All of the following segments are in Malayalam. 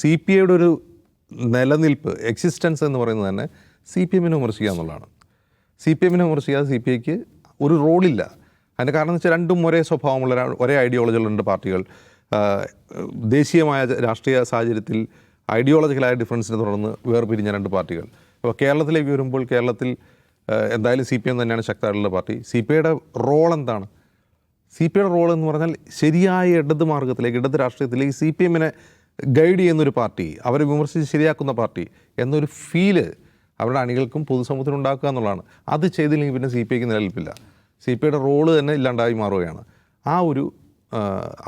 സി പി ഐയുടെ ഒരു നിലനിൽപ്പ് എക്സിസ്റ്റൻസ് എന്ന് പറയുന്നത് തന്നെ സി പി എമ്മിനെ വിമർശിക്കുക എന്നുള്ളതാണ്. സി പി എമ്മിനെ വിമർശിക്കാതെ സി പി ഐക്ക് ഒരു റോളില്ല. അതിൻ്റെ കാരണം എന്ന് വെച്ചാൽ രണ്ടും ഒരേ സ്വഭാവമുള്ള ഒരേ ഐഡിയോളജികളുണ്ട് പാർട്ടികൾ. ദേശീയമായ രാഷ്ട്രീയ സാഹചര്യത്തിൽ ഐഡിയോളജിക്കലായ ഡിഫറൻസിനെ തുടർന്ന് വേർപിരിഞ്ഞ രണ്ട് പാർട്ടികൾ. അപ്പോൾ കേരളത്തിലേക്ക് വരുമ്പോൾ കേരളത്തിൽ എന്തായാലും സി പി എം തന്നെയാണ് ശക്തമായിട്ടുള്ള പാർട്ടി. സി പി ഐയുടെ റോൾ എന്താണ്? സി പി ഐയുടെ റോൾ എന്ന് പറഞ്ഞാൽ ശരിയായ ഇടത് മാർഗ്ഗത്തിലേക്ക്, ഇടത് രാഷ്ട്രീയത്തിലേക്ക് സി പി എമ്മിനെ ഗൈഡ് ചെയ്യുന്നൊരു പാർട്ടി, അവരെ വിമർശിച്ച് ശരിയാക്കുന്ന പാർട്ടി എന്നൊരു ഫീല് അവരുടെ അണികൾക്കും പൊതുസമൂഹത്തിനും ഉണ്ടാക്കുക എന്നുള്ളതാണ്. അത് ചെയ്തില്ലെങ്കിൽ പിന്നെ സി പി ഐക്ക് നിലനിൽപ്പില്ല. സി പി ഐയുടെ റോള് തന്നെ ഇല്ലാണ്ടായി മാറുകയാണ്. ആ ഒരു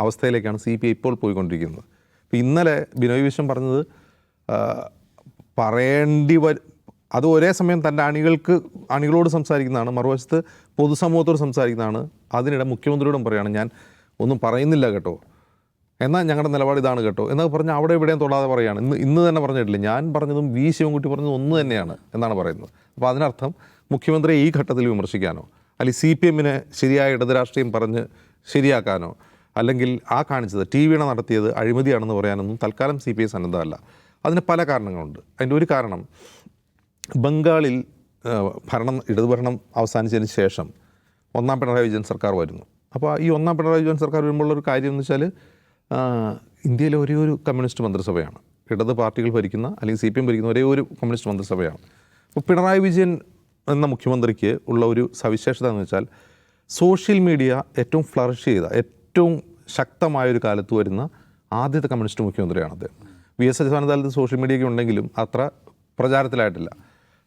അവസ്ഥയിലേക്കാണ് സി പി ഐ ഇപ്പോൾ പോയിക്കൊണ്ടിരിക്കുന്നത്. ഇപ്പോൾ ഇന്നലെ ബിനോയ് വിശ്വം പറഞ്ഞത് അത് ഒരേ സമയം തൻ്റെ അണികളോട് സംസാരിക്കുന്നതാണ്, മറുവശത്ത് പൊതുസമൂഹത്തോട് സംസാരിക്കുന്നതാണ്. അതിനിടെ മുഖ്യമന്ത്രിയോടും പറയുകയാണ്, ഞാൻ ഒന്നും പറയുന്നില്ല കേട്ടോ, എന്നാൽ ഞങ്ങളുടെ നിലപാട് ഇതാണ് കേട്ടോ എന്നൊക്കെ പറഞ്ഞ് അവിടെ ഇവിടെയും തൊടാതെ പറയുകയാണ്. ഇന്ന് തന്നെ പറഞ്ഞിട്ടില്ല, ഞാൻ പറഞ്ഞതും വി ശിവൻകുട്ടി പറഞ്ഞതും ഒന്ന് തന്നെയാണ് എന്നാണ് പറയുന്നത്. അപ്പോൾ അതിനർത്ഥം മുഖ്യമന്ത്രിയെ ഈ ഘട്ടത്തിൽ വിമർശിക്കാനോ അല്ലെങ്കിൽ സി പി എമ്മിനെ ശരിയായ ഇടത് രാഷ്ട്രീയം പറഞ്ഞ് ശരിയാക്കാനോ അല്ലെങ്കിൽ ആ കാണിച്ചത് ടി വീണ നടത്തിയത് അഴിമതിയാണെന്ന് പറയാനൊന്നും തൽക്കാലം സി പി ഐ സന്നദ്ധമല്ല. അതിന് പല കാരണങ്ങളുണ്ട്. അതിൻ്റെ ഒരു കാരണം, ബംഗാളിൽ ഇടതുഭരണം അവസാനിച്ചതിന് ശേഷം ഒന്നാം പിണറായി വിജയൻ സർക്കാർ വരുന്നു. അപ്പോൾ ഈ ഒന്നാം പിണറായി വിജയൻ സർക്കാർ വരുമ്പോഴുള്ളൊരു കാര്യം എന്ന് വെച്ചാൽ ഇന്ത്യയിലെ ഒരേ ഒരു കമ്മ്യൂണിസ്റ്റ് മന്ത്രിസഭയാണ്, ഇടത് പാർട്ടികൾ ഭരിക്കുന്ന അല്ലെങ്കിൽ സി പി എം ഭരിക്കുന്ന ഒരേ ഒരു കമ്മ്യൂണിസ്റ്റ് മന്ത്രിസഭയാണ്. അപ്പോൾ പിണറായി വിജയൻ എന്ന മുഖ്യമന്ത്രിക്ക് ഉള്ള ഒരു സവിശേഷത എന്ന് വെച്ചാൽ സോഷ്യൽ മീഡിയ ഏറ്റവും ഫ്ലറിഷ് ചെയ്ത, ഏറ്റവും ശക്തമായൊരു കാലത്ത് വരുന്ന ആദ്യത്തെ കമ്മ്യൂണിസ്റ്റ് മുഖ്യമന്ത്രിയാണ് അദ്ദേഹം. വി എസ് അച്യുതാനന്ദ സോഷ്യൽ മീഡിയയ്ക്ക് ഉണ്ടെങ്കിലും അത്ര പ്രചാരത്തിലായിട്ടില്ല.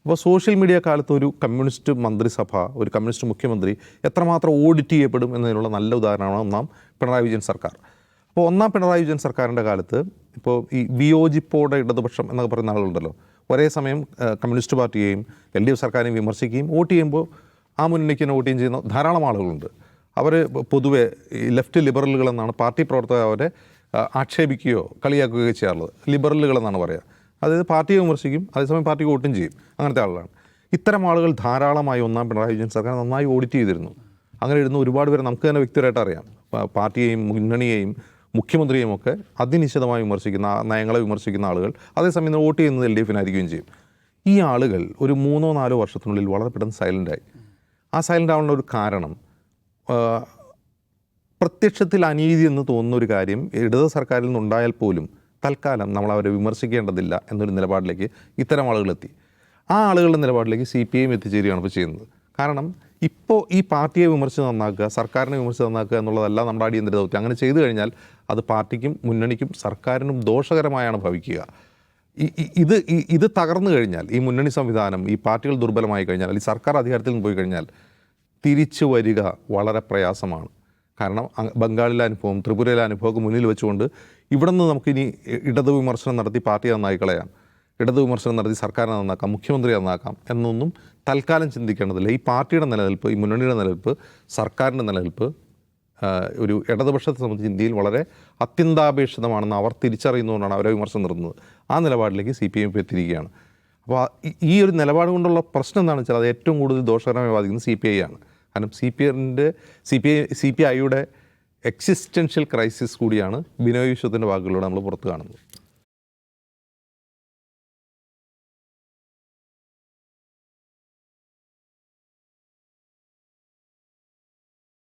അപ്പോൾ സോഷ്യൽ മീഡിയ കാലത്ത് ഒരു കമ്മ്യൂണിസ്റ്റ് മന്ത്രിസഭ, ഒരു കമ്മ്യൂണിസ്റ്റ് മുഖ്യമന്ത്രി എത്രമാത്രം ഓഡിറ്റ് ചെയ്യപ്പെടും എന്നതിനുള്ള നല്ല ഉദാഹരണമാണ് ഒന്നാം പിണറായി വിജയൻ സർക്കാർ. അപ്പോൾ ഒന്നാം പിണറായി വിജയൻ സർക്കാരിൻ്റെ കാലത്ത് ഇപ്പോൾ ഈ വിയോജിപ്പോടെ ഇടതുപക്ഷം എന്നൊക്കെ പറയുന്ന ആളുകളുണ്ടല്ലോ, ഒരേ സമയം കമ്മ്യൂണിസ്റ്റ് പാർട്ടിയെയും എൽ ഡി എഫ് സർക്കാരിനെയും വിമർശിക്കുകയും വോട്ട് ചെയ്യുമ്പോൾ ആ മുന്നണിക്ക് തന്നെ വോട്ട് ചെയ്യുന്ന ധാരാളം ആളുകളുണ്ട്. അവർ പൊതുവെ ലെഫ്റ്റ് ലിബറലുകൾ എന്നാണ് പാർട്ടി പ്രവർത്തകർ അവരെ ആക്ഷേപിക്കുകയോ കളിയാക്കുകയോ ചെയ്യാറുള്ളത്. ലിബറലുകൾ എന്നാണ് പറയുക. അതായത് പാർട്ടിയെ വിമർശിക്കും, അതേസമയം പാർട്ടിക്ക് വോട്ടും ചെയ്യും. അങ്ങനത്തെ ആളുകളാണ്. ഇത്തരം ആളുകൾ ധാരാളമായി ഒന്നാം പിണറായി വിജയൻ സർക്കാർ നന്നായി ഓഡിറ്റ് ചെയ്തിരുന്നു. അങ്ങനെ ഇരുന്ന് ഒരുപാട് പേരെ നമുക്ക് തന്നെ വ്യക്തിപരമായിട്ട് അറിയാം. പാർട്ടിയെയും മുന്നണിയെയും മുഖ്യമന്ത്രിയെയും ഒക്കെ അതിനിശ്ചിതമായി വിമർശിക്കുന്ന, നയങ്ങളെ വിമർശിക്കുന്ന ആളുകൾ അതേസമയം വോട്ട് ചെയ്യുന്നത് എൽ ഡി എഫിനായിരിക്കുകയും ചെയ്യും. ഈ ആളുകൾ ഒരു 3-4 വർഷത്തിനുള്ളിൽ വളരെ പെട്ടെന്ന് സൈലൻ്റായി. ആ സൈലൻ്റ് ആവാനുള്ള ഒരു കാരണം, പ്രത്യക്ഷത്തിൽ അനീതി എന്ന് തോന്നുന്ന ഒരു കാര്യം ഇടത് സർക്കാരിൽ നിന്നുണ്ടായാൽ പോലും തൽക്കാലം നമ്മൾ അവരെ വിമർശിക്കേണ്ടതില്ല എന്നൊരു നിലപാടിലേക്ക് ഇത്തരം ആളുകളെത്തി. ആ ആളുകളുടെ നിലപാടിലേക്ക് സി പി ഐ എത്തിച്ചേരുകയാണ് ഇപ്പോൾ ചെയ്യുന്നത്. കാരണം ഇപ്പോൾ ഈ പാർട്ടിയെ വിമർശിച്ച് നന്നാക്കുക, സർക്കാരിനെ വിമർശിച്ച് നന്നാക്കുക എന്നുള്ളതല്ല നമ്മുടെ അടിയന്തര ദൗത്യം. അങ്ങനെ ചെയ്തു കഴിഞ്ഞാൽ അത് പാർട്ടിക്കും മുന്നണിക്കും സർക്കാരിനും ദോഷകരമായാണ് ഭവിക്കുക. ഇത് തകർന്നു കഴിഞ്ഞാൽ, ഈ മുന്നണി സംവിധാനം, ഈ പാർട്ടികൾ ദുർബലമായി കഴിഞ്ഞാൽ, അല്ലെങ്കിൽ സർക്കാർ അധികാരത്തിൽ നിന്ന് പോയി കഴിഞ്ഞാൽ തിരിച്ചു വരിക വളരെ പ്രയാസമാണ്. കാരണം ബംഗാളിലെ അനുഭവം, ത്രിപുരയിലെ അനുഭവമൊക്കെ മുന്നിൽ വെച്ചുകൊണ്ട് ഇവിടെ നിന്ന് നമുക്കിനി ഇടത് വിമർശനം നടത്തി പാർട്ടിയെ നന്നായി കളയാം, ഇടത് വിമർശനം നടത്തി സർക്കാരിനെ നന്നാക്കാം, മുഖ്യമന്ത്രിയെ നന്നാക്കാം എന്നൊന്നും തൽക്കാലം ചിന്തിക്കേണ്ടതില്ല. ഈ പാർട്ടിയുടെ നിലനിൽപ്പ്, ഈ മുന്നണിയുടെ നിലനിൽപ്പ്, സർക്കാരിൻ്റെ നിലനിൽപ്പ് ഒരു ഇടതുപക്ഷത്തെ സംബന്ധിച്ച് ഇന്ത്യയിൽ വളരെ അത്യന്താപേക്ഷിതമാണെന്ന് അവർ തിരിച്ചറിയുന്നതുകൊണ്ടാണ് അവരെ വിമർശനം നിർത്തുന്നത്. ആ നിലപാടിലേക്ക് സി പി എം എത്തിയിരിക്കുകയാണ്. അപ്പോൾ ഈ ഒരു നിലപാട് കൊണ്ടുള്ള പ്രശ്നം എന്താണെന്ന് വെച്ചാൽ അത് ഏറ്റവും കൂടുതൽ ദോഷകരമായി ബാധിക്കുന്നത് സി പി ഐ ആണ്. കാരണം സി പി ഐയുടെ എക്സിസ്റ്റൻഷ്യൽ ക്രൈസിസ് കൂടിയാണ് ബിനോയ് വിശ്വത്തിൻ്റെ വാക്കുകളിലൂടെ നമ്മൾ പുറത്ത് കാണുന്നത്.